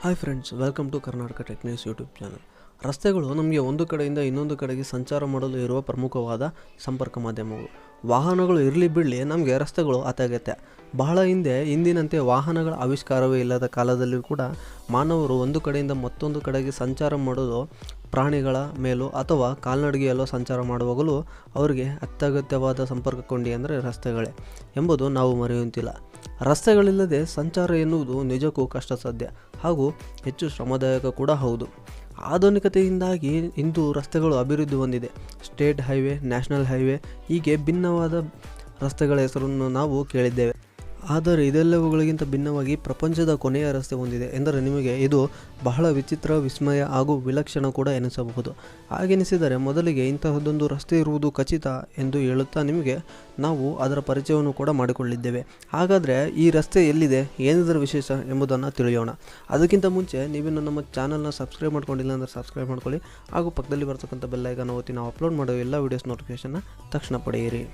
Hi friends, welcome to Karnataka tech news YouTube channel. ರಸ್ತೆಗಳು ನಮಗೆ ಒಂದು ಕಡೆಯಿಂದ ಇನ್ನೊಂದು ಕಡೆಗೆ ಸಂಚಾರ ಮಾಡಲು ಇರುವ ಪ್ರಮುಖವಾದ ಸಂಪರ್ಕ ಮಾಧ್ಯಮಗಳು. ವಾಹನಗಳು ಇರಲಿ ಬಿಡಲಿ, ನಮಗೆ ರಸ್ತೆಗಳು ಅತ್ಯಗತ್ಯ. ಬಹಳ ಹಿಂದಿನಂತೆ ವಾಹನಗಳ ಆವಿಷ್ಕಾರವೇ ಇಲ್ಲದ ಕಾಲದಲ್ಲಿ ಕೂಡ ಮಾನವರು ಒಂದು ಕಡೆಯಿಂದ ಮತ್ತೊಂದು ಕಡೆಗೆ ಸಂಚಾರ ಮಾಡಲು ಪ್ರಾಣಿಗಳ ಮೇಲೂ ಅಥವಾ ಕಾಲ್ನಡಿಗೆಯಲ್ಲೂ ಸಂಚಾರ ಮಾಡುವಾಗಲೂ ಅವರಿಗೆ ಅತ್ಯಗತ್ಯವಾದ ಸಂಪರ್ಕ ಕೊಂಡಿ ಅಂದರೆ ರಸ್ತೆಗಳೇ ಎಂಬುದು ನಾವು ಮರೆಯುವಂತಿಲ್ಲ. ರಸ್ತೆಗಳಿಲ್ಲದೆ ಸಂಚಾರ ಎನ್ನುವುದು ನಿಜಕ್ಕೂ ಕಷ್ಟ ಸಾಧ್ಯ ಹಾಗೂ ಹೆಚ್ಚು ಶ್ರಮದಾಯಕ ಕೂಡ ಹೌದು. ಆಧುನಿಕತೆಯಿಂದಾಗಿ ಇಂದು ರಸ್ತೆಗಳು ಅಭಿವೃದ್ಧಿ ಹೊಂದಿದೆ. ಸ್ಟೇಟ್ ಹೈವೇ, ನ್ಯಾಷನಲ್ ಹೈವೇ ಹೀಗೆ ಭಿನ್ನವಾದ ರಸ್ತೆಗಳ ಹೆಸರನ್ನು ನಾವು ಕೇಳಿದ್ದೇವೆ. ಆದರೆ ಇದೆಲ್ಲವುಗಳಿಗಿಂತ ಭಿನ್ನವಾಗಿ ಪ್ರಪಂಚದ ಕೊನೆಯ ರಸ್ತೆ ಹೊಂದಿದೆ ಎಂದರೆ ನಿಮಗೆ ಇದು ಬಹಳ ವಿಚಿತ್ರ, ವಿಸ್ಮಯ ಹಾಗೂ ವಿಲಕ್ಷಣ ಕೂಡ ಎನಿಸಬಹುದು. ಹಾಗೆನಿಸಿದರೆ ಮೊದಲಿಗೆ ಇಂತಹದ್ದೊಂದು ರಸ್ತೆ ಇರುವುದು ಖಚಿತ ಎಂದು ಹೇಳುತ್ತಾ ನಿಮಗೆ ನಾವು ಅದರ ಪರಿಚಯವನ್ನು ಕೂಡ ಮಾಡಿಕೊಳ್ಳಿದ್ದೇವೆ. ಹಾಗಾದರೆ ಈ ರಸ್ತೆ ಎಲ್ಲಿದೆ, ಏನಿದರ ವಿಶೇಷ ಎಂಬುದನ್ನು ತಿಳಿಯೋಣ. ಅದಕ್ಕಿಂತ ಮುಂಚೆ ನೀವಿನ್ನು ನಮ್ಮ ಚಾನಲ್ನ ಸಬ್ಸ್ಕ್ರೈಬ್ ಮಾಡ್ಕೊಂಡಿಲ್ಲ ಅಂದರೆ ಸಬ್ಸ್ಕ್ರೈಬ್ ಮಾಡ್ಕೊಳ್ಳಿ ಹಾಗೂ ಪಕ್ಕದಲ್ಲಿ ಬರ್ತಕ್ಕಂಥ ಬೆಲ್ ಐಕಾನ್ ಒತ್ತಿ ನಾವು ಅಪ್ಲೋಡ್ ಮಾಡೋ ಎಲ್ಲ ವೀಡಿಯೋಸ್ ನೋಟಿಫಿಕೇಷನ್ನ ತಕ್ಷಣ ಪಡೆಯಿರಿ.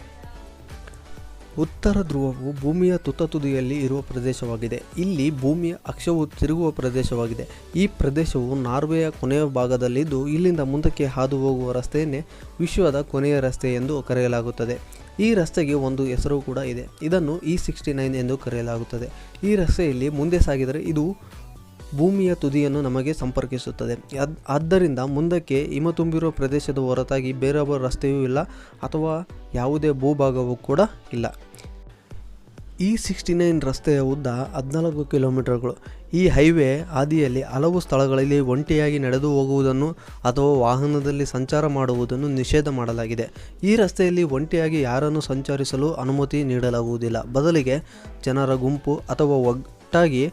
ಉತ್ತರ ಧ್ರುವವು ಭೂಮಿಯ ತುದಿಯಲ್ಲಿ ಇರುವ ಪ್ರದೇಶವಾಗಿದೆ. ಇಲ್ಲಿ ಭೂಮಿಯ ಅಕ್ಷವು ತಿರುಗುವ ಪ್ರದೇಶವಾಗಿದೆ. ಈ ಪ್ರದೇಶವು ನಾರ್ವೆಯ ಕೊನೆಯ ಭಾಗದಲ್ಲಿದ್ದು ಇಲ್ಲಿಂದ ಮುಂದಕ್ಕೆ ಹಾದು ಹೋಗುವ ರಸ್ತೆಯನ್ನೇ ವಿಶ್ವದ ಕೊನೆಯ ರಸ್ತೆ ಎಂದು ಕರೆಯಲಾಗುತ್ತದೆ. ಈ ರಸ್ತೆಗೆ ಒಂದು ಹೆಸರು ಕೂಡ ಇದೆ. ಇದನ್ನು E69 ಎಂದು ಕರೆಯಲಾಗುತ್ತದೆ. ಈ ರಸ್ತೆಯಲ್ಲಿ ಮುಂದೆ ಸಾಗಿದರೆ ಇದು ಭೂಮಿಯ ತುದಿಯನ್ನು ನಮಗೆ ಸಂಪರ್ಕಿಸುತ್ತದೆ. ಆದ್ದರಿಂದ ಮುಂದಕ್ಕೆ ಹಿಮ ತುಂಬಿರುವ ಪ್ರದೇಶದ ಹೊರತಾಗಿ ಬೇರೆ ರಸ್ತೆಯೂ ಇಲ್ಲ ಅಥವಾ ಯಾವುದೇ ಭೂಭಾಗವೂ ಕೂಡ ಇಲ್ಲ. E69 ರಸ್ತೆಯ ಉದ್ದ 14 ಕಿಲೋಮೀಟರ್ಗಳು. ಈ ಹೈವೇ ಹಾದಿಯಲ್ಲಿ ಹಲವು ಸ್ಥಳಗಳಲ್ಲಿ ಒಂಟಿಯಾಗಿ ನಡೆದು ಹೋಗುವುದನ್ನು ಅಥವಾ ವಾಹನದಲ್ಲಿ ಸಂಚಾರ ಮಾಡುವುದನ್ನು ನಿಷೇಧ ಮಾಡಲಾಗಿದೆ. ಈ ರಸ್ತೆಯಲ್ಲಿ ಒಂಟಿಯಾಗಿ ಯಾರನ್ನು ಸಂಚರಿಸಲು ಅನುಮತಿ ನೀಡಲಾಗುವುದಿಲ್ಲ. ಬದಲಿಗೆ ಜನರ ಗುಂಪು ಅಥವಾ ಒಟ್ಟಾಗಿ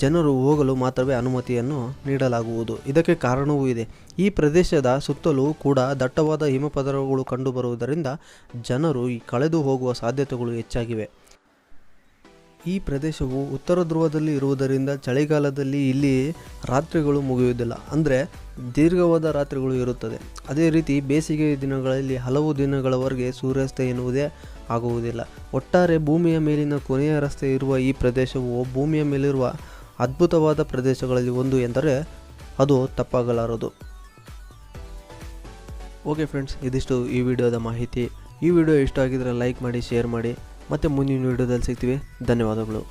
ಜನರು ಹೋಗಲು ಮಾತ್ರವೇ ಅನುಮತಿಯನ್ನು ನೀಡಲಾಗುವುದು. ಇದಕ್ಕೆ ಕಾರಣವೂ ಇದೆ. ಈ ಪ್ರದೇಶದ ಸುತ್ತಲೂ ಕೂಡ ದಟ್ಟವಾದ ಹಿಮಪದರಗಳು ಕಂಡುಬರುವುದರಿಂದ ಜನರು ಕಳೆದು ಹೋಗುವ ಸಾಧ್ಯತೆಗಳು ಹೆಚ್ಚಾಗಿವೆ. ಈ ಪ್ರದೇಶವು ಉತ್ತರ ಧ್ರುವದಲ್ಲಿ ಇರುವುದರಿಂದ ಚಳಿಗಾಲದಲ್ಲಿ ಇಲ್ಲಿ ರಾತ್ರಿಗಳು ಮುಗಿಯುವುದಿಲ್ಲ, ಅಂದರೆ ದೀರ್ಘವಾದ ರಾತ್ರಿಗಳು ಇರುತ್ತದೆ. ಅದೇ ರೀತಿ ಬೇಸಿಗೆ ದಿನಗಳಲ್ಲಿ ಹಲವು ದಿನಗಳವರೆಗೆ ಸೂರ್ಯಾಸ್ತ ಎನ್ನುವುದೇ ಆಗುವುದಿಲ್ಲ. ಒಟ್ಟಾರೆ ಭೂಮಿಯ ಮೇಲಿನ ಕೊನೆಯ ರಸ್ತೆ ಇರುವ ಈ ಪ್ರದೇಶವು ಭೂಮಿಯ ಮೇಲಿರುವ ಅದ್ಭುತವಾದ ಪ್ರದೇಶಗಳಲ್ಲಿ ಒಂದು ಎಂದರೆ ಅದು ತಪ್ಪಾಗಲಾರದು. ಓಕೆ ಫ್ರೆಂಡ್ಸ್, ಇದಿಷ್ಟು ಈ ವಿಡಿಯೋದ ಮಾಹಿತಿ. ಈ ವಿಡಿಯೋ ಇಷ್ಟ ಆಗಿದ್ರೆ ಲೈಕ್ ಮಾಡಿ, ಶೇರ್ ಮಾಡಿ. ಮತ್ತೆ ಮುಂದಿನ ವಿಡಿಯೋದಲ್ಲಿ ಸಿಗ್ತೀವಿ. ಧನ್ಯವಾದಗಳು.